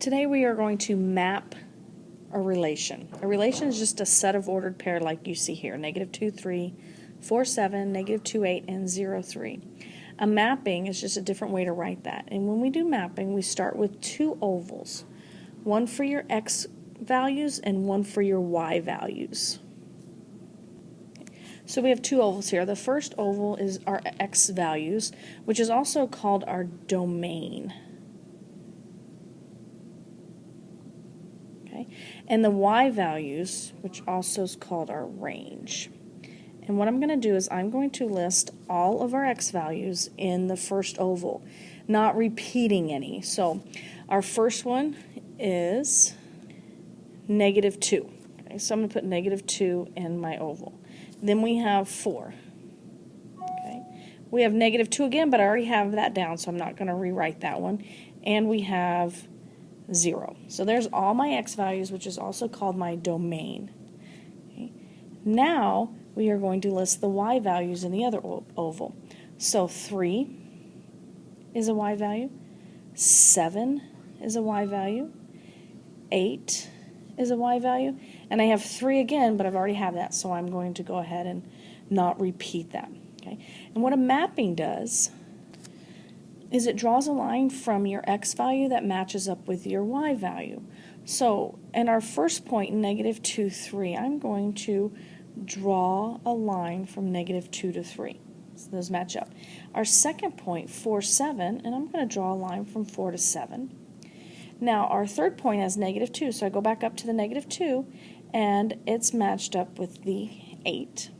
Today we are going to map a relation. A relation is just a set of ordered pair like you see here, -2, 3, 4, 7, -2, 8, and 0, 3. A mapping is just a different way to write that. And when we do mapping, we start with two ovals, one for your x values and one for your y values. So we have two ovals here. The first oval is our x values, which is also called our domain. Okay? And the y values, which also is called our range. And what I'm going to do is I'm going to list all of our x values in the first oval, not repeating any. So our first one is -2. Okay, so I'm going to put -2 in my oval. Then we have 4. Okay. We have -2 again, but I already have that down, so I'm not going to rewrite that one. And we have 0. So there's all my x values, which is also called my domain. Okay. Now we are going to list the y values in the other oval. So 3 is a y value, 7 is a y value, 8 is a y value, and I have 3 again, but I've already have that, so I'm going to go ahead and not repeat that. Okay? And what a mapping does is it draws a line from your x value that matches up with your y value. So in our first point, -2, 3, I'm going to draw a line from -2 to 3. So those match up. Our second point, 4, 7, and I'm going to draw a line from 4 to 7. Now our third point has -2, so I go back up to the -2, and it's matched up with the 8.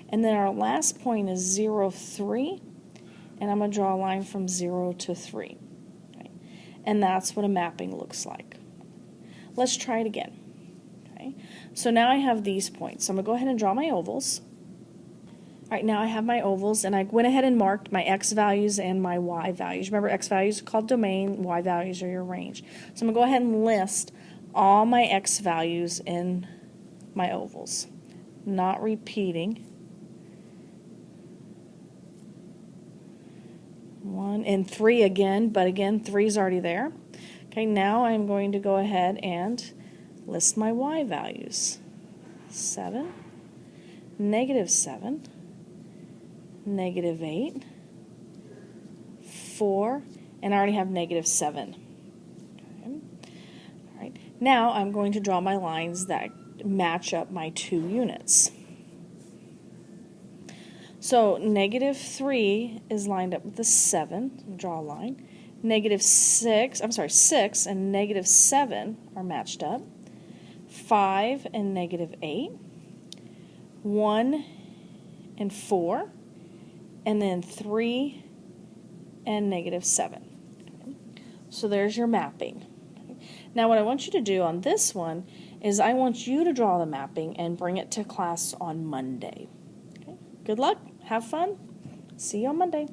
And then our last point is 0, 3, and I'm going to draw a line from 0 to 3. Okay? And that's what a mapping looks like. Let's try it again. Okay? So now I have these points. So I'm going to go ahead and draw my ovals. All right, now I have my ovals, and I went ahead and marked my x values and my y values. Remember, x values are called domain, y values are your range. So I'm going to go ahead and list all my x values in my ovals, not repeating. 1 and 3 again, but again, 3 is already there. Okay, now I'm going to go ahead and list my y values. 7, -7, -8, 4, and I already have -7. Okay. All right. Now I'm going to draw my lines that match up my two units. So -3 is lined up with the 7. Draw a line. -6 and -7 are matched up. 5 and -8. 1 and 4. And then 3 and -7. Okay. So there's your mapping. Okay. Now what I want you to do on this one is I want you to draw the mapping and bring it to class on Monday. Okay. Good luck. Have fun. See you on Monday.